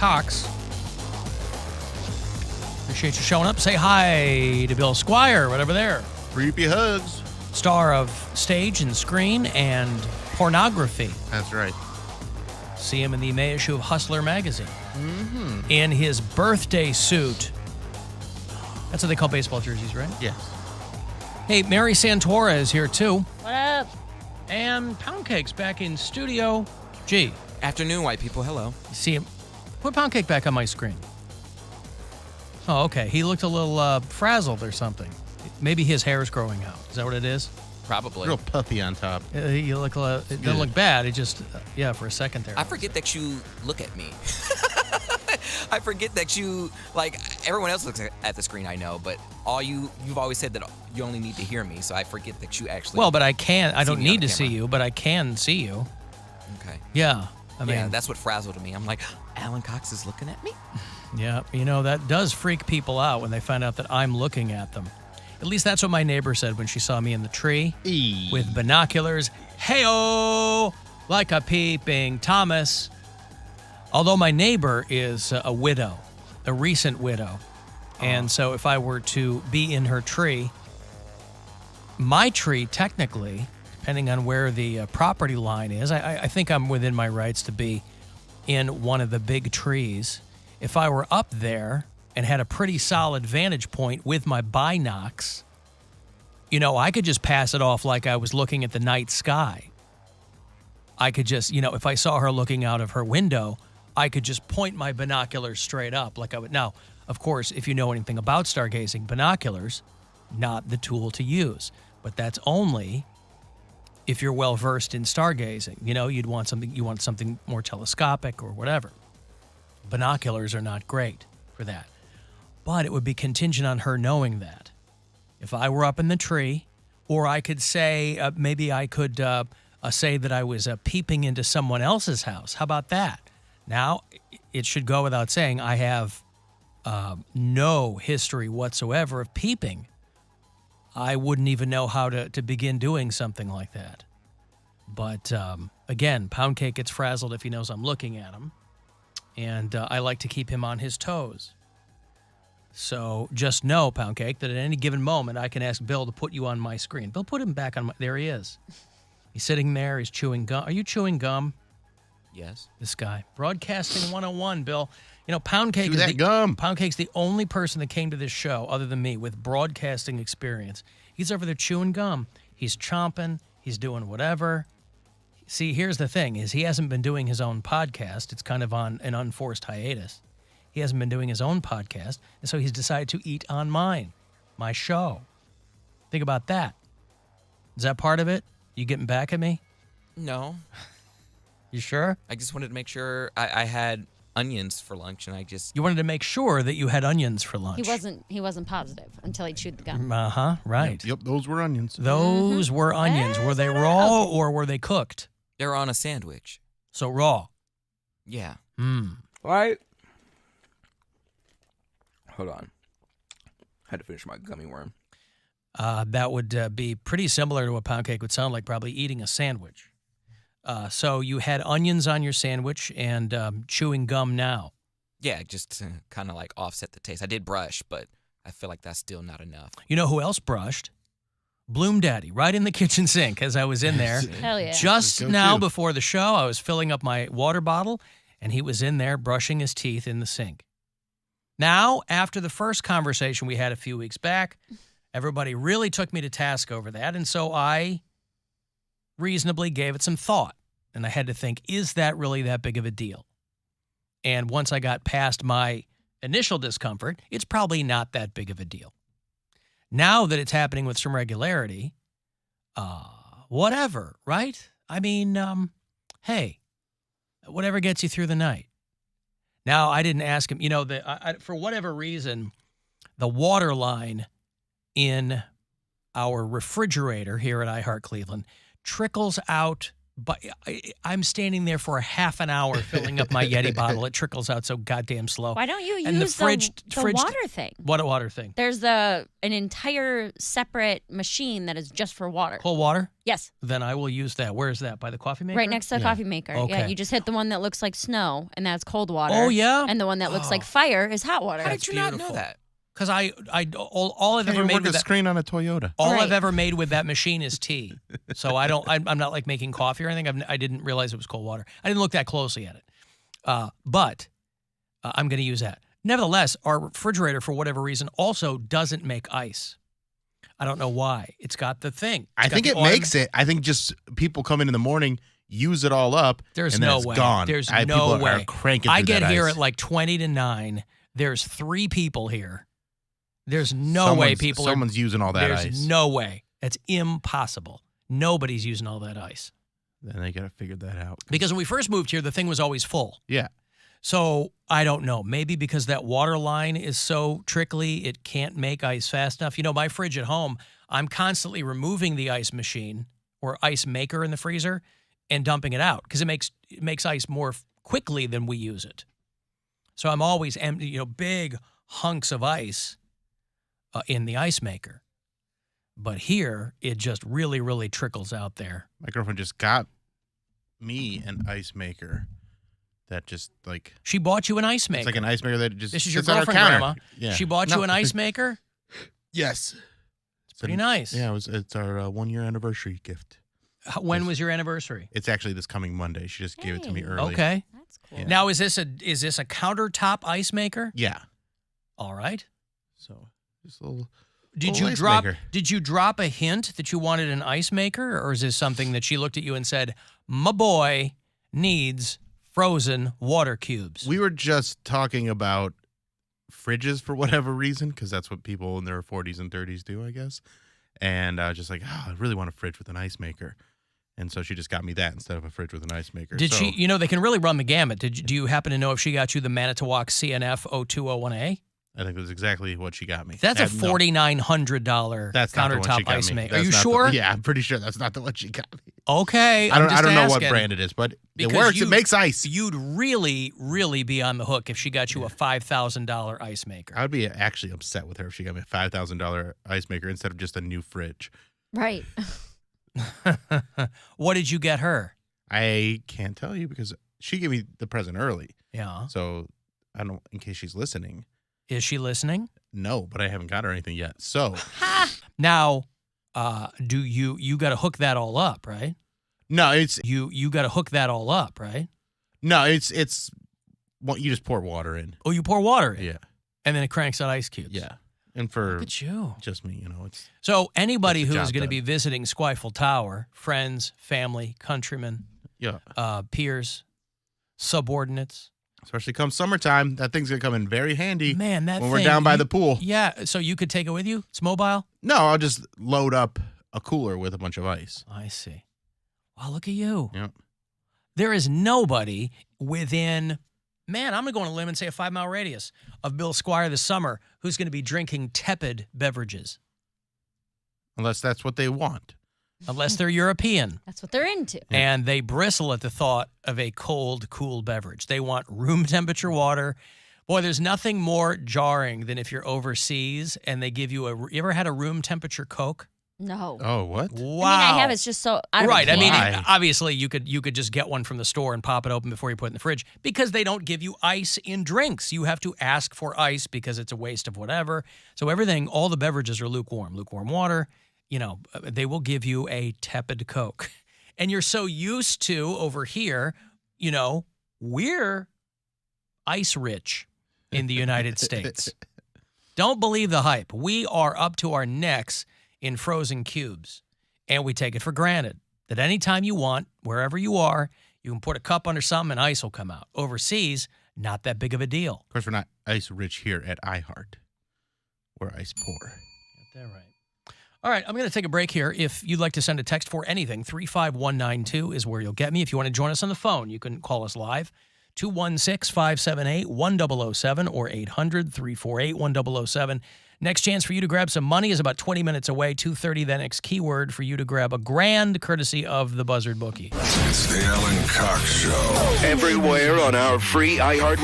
Cox. Appreciate you showing up. Say hi to Bill Squire, right over there. Creepy hugs. Star of stage and screen and pornography. That's right. See him in the May issue of Hustler magazine. Mm-hmm. In his birthday suit. That's what they call baseball jerseys, right? Yes. Hey, Mary Santora is here too. What up? And Poundcake's back in studio. G. Afternoon, white people. Hello. You see him? Put Poundcake back on my screen. Oh, okay. He looked a little frazzled or something. Maybe his hair is growing out. Is that what it is? Probably. Real puffy on top. You look. It doesn't look bad. It just, for a second there. I forget that you look at me. I forget that you, like, everyone else looks at the screen, I know, but you've always said that you only need to hear me, so I forget that you actually. Well, but I can't. I don't need to see camera. you, but I can see you. Okay. Yeah. I mean, yeah, that's what frazzled me. I'm like, Alan Cox is looking at me? Yeah, that does freak people out when they find out that I'm looking at them. At least that's what my neighbor said when she saw me in the tree with binoculars. Hey-oh, like a peeping Thomas. Although my neighbor is a widow, a recent widow. And so if I were to be in her tree, my tree technically, depending on where the property line is, I think I'm within my rights to be in one of the big trees. If I were up there and had a pretty solid vantage point with my binocs, I could just pass it off like I was looking at the night sky. I could just, if I saw her looking out of her window, I could just point my binoculars straight up like I would. Now, of course, if you know anything about stargazing, binoculars, not the tool to use. But that's only if you're well versed in stargazing. You want something more telescopic or whatever. Binoculars are not great for that. But it would be contingent on her knowing that. If I were up in the tree, or I could say, maybe I could say that I was peeping into someone else's house. How about that? Now, it should go without saying, I have no history whatsoever of peeping. I wouldn't even know how to begin doing something like that. But again, Poundcake gets frazzled if he knows I'm looking at him. And I like to keep him on his toes. So just know, Poundcake, that at any given moment, I can ask Bill to put you on my screen. Bill, put him back on my... There he is. He's sitting there. He's chewing gum. Are you chewing gum? Yes. This guy. Broadcasting 101, Bill. Poundcake Poundcake's the only person that came to this show, other than me, with broadcasting experience. He's over there chewing gum. He's chomping. He's doing whatever. See, here's the thing, is he hasn't been doing his own podcast. It's kind of on an unforced hiatus. He hasn't been doing his own podcast, and so he's decided to eat on mine, my show. Think about that. Is that part of it? You getting back at me? No. You sure? I just wanted to make sure I had onions for lunch, and You wanted to make sure that you had onions for lunch. He wasn't positive until he chewed the gum. Uh-huh, right. Yep, those were onions. Those were onions. Were they raw or were they cooked? They were on a sandwich. So raw. Yeah. Right. Hold on. I had to finish my gummy worm. That would be pretty similar to what Poundcake would sound like, probably eating a sandwich. So you had onions on your sandwich and chewing gum now. Yeah, just to kind of like offset the taste. I did brush, but I feel like that's still not enough. You know who else brushed? Bloom Daddy, right in the kitchen sink as I was in there. Hell yeah. Just now before the show, I was filling up my water bottle, and he was in there brushing his teeth in the sink. Now, after the first conversation we had a few weeks back, everybody really took me to task over that, and so I reasonably gave it some thought. And I had to think, is that really that big of a deal? And once I got past my initial discomfort, it's probably not that big of a deal. Now that it's happening with some regularity, whatever, right? I mean, hey, whatever gets you through the night. Now, I didn't ask him, for whatever reason, the water line in our refrigerator here at iHeart Cleveland trickles out But I'm standing there for a half an hour filling up my Yeti bottle. It trickles out so goddamn slow. Why don't you And use the water thing? What a water thing? There's an entire separate machine that is just for water. Cold water? Yes. Then I will use that. Where is that? By the coffee maker? Right next to the coffee maker. Okay. Yeah, you just hit the one that looks like snow, and that's cold water. Oh, yeah? And the one that looks like fire is hot water. How did you not know that? Because all I've Can't ever even made work with a that, screen on a Toyota. all Right. I've ever made with that machine is tea. So I'm not like making coffee or anything. I didn't realize it was cold water. I didn't look that closely at it. But I'm going to use that. Nevertheless, our refrigerator, for whatever reason, also doesn't make ice. I don't know why. It's got the thing. I think it makes it. I think just people come in the morning, use it all up, There's and then no it's way. gone. There's people no way. are cranking I through get that here ice. at like 20 to 9. There's 3 people here. There's no way people are. Someone's using all that There's ice. no way. That's impossible. Nobody's using all that ice. Then they got to figure that out. Because when we first moved here, the thing was always full. Yeah. So I don't know. Maybe because that water line is so trickly, it can't make ice fast enough. You know, my fridge at home, I'm constantly removing the ice machine or ice maker in the freezer and dumping it out because it makes ice more quickly than we use it. So I'm always empty, big hunks of ice in the ice maker. But here, it just really, really trickles out there. My girlfriend just got me an ice maker that just like She bought you an ice maker. it's like an ice maker that just This is your sits on our girlfriend, counter. Grandma. Yeah. She bought you an ice maker? Yes. It's Pretty nice. Yeah, it's our 1-year anniversary gift. When was your anniversary? It's actually this coming Monday. She just gave it to me early. Okay. That's cool. Yeah. Now, is this a countertop ice maker? Yeah. All right. So just a little. Did little you ice drop? maker. Did you drop a hint that you wanted an ice maker, or is this something that she looked at you and said, "My boy needs frozen water cubes"? We were just talking about fridges for whatever reason, because that's what people in their 40s and 30s do, I guess. And just like, I really want a fridge with an ice maker. And so she just got me that instead of a fridge with an ice maker. Did So- she? You know, they can really run the gamut. Do you happen to know if she got you the Manitowoc CNF 0201A? I think it was exactly what she got me. That's a No, $4,900 that's not the one she countertop got ice me. maker. Are That's you not the- sure? yeah, I'm pretty sure that's not the one she got me. Okay. I don't know what asking. brand it is, but Because it works. It you- makes ice. You'd really, really be on the hook if she got you a $5,000 ice maker. I would be actually upset with her if she got me a $5,000 ice maker instead of just a new fridge. Right. What did you get her? I can't tell you because she gave me the present early. Yeah. So I don't, in case she's listening. Is she listening? No, but I haven't got her anything yet. So Now, do you got to hook that all up, right? no, it's You got to hook that all up, right? well, you just pour water in. Oh, you pour water in, Yeah, and then it cranks out ice cubes. yeah. And for Look at you. just me, it's So anybody Gets the who is job going to done. be visiting Squifle Tower, friends, family, countrymen, yeah. peers, subordinates, Especially come summertime, that thing's gonna come in very handy. man, that when thing, we're down by the pool. Yeah, so you could take it with you. It's mobile. No, I'll just load up a cooler with a bunch of ice. I see. Wow, look at you. Yep. There is nobody within, man, I'm going to go on a limb and say a 5-mile radius of Bill Squire this summer who's going to be drinking tepid beverages, Unless that's what they want. unless they're European That's what they're into. and they bristle at the thought of a cold, cool beverage. They want room temperature water. Boy, there's nothing more jarring than if you're overseas and they give you you ever had a room temperature Coke? No. Oh, what? I Wow. mean, I have. It's just so out of a Right. I mean, Why? obviously, you could just get one from the store and pop it open before you put it in the fridge because they don't give you ice in drinks. You have to ask for ice because it's a waste of whatever. So everything, all the beverages are lukewarm water. They will give you a tepid Coke. And you're so used to over here, we're ice rich in the United States. Don't believe the hype. We are up to our necks in frozen cubes, and we take it for granted that anytime you want, wherever you are, you can put a cup under something and ice will come out. Overseas, not that big of a deal. Of course, we're not ice rich here at iHeart. We're ice poor. Get that right. All right, I'm going to take a break here. If you'd like to send a text for anything, 35192 is where you'll get me. If you want to join us on the phone, you can call us live, 216-578-1007 or 800-348-1007. Next chance for you to grab some money is about 20 minutes away, 2:30. The next keyword for you to grab a grand courtesy of the Buzzard Bookie. It's the Alan Cox Show. Everywhere on our free iHeart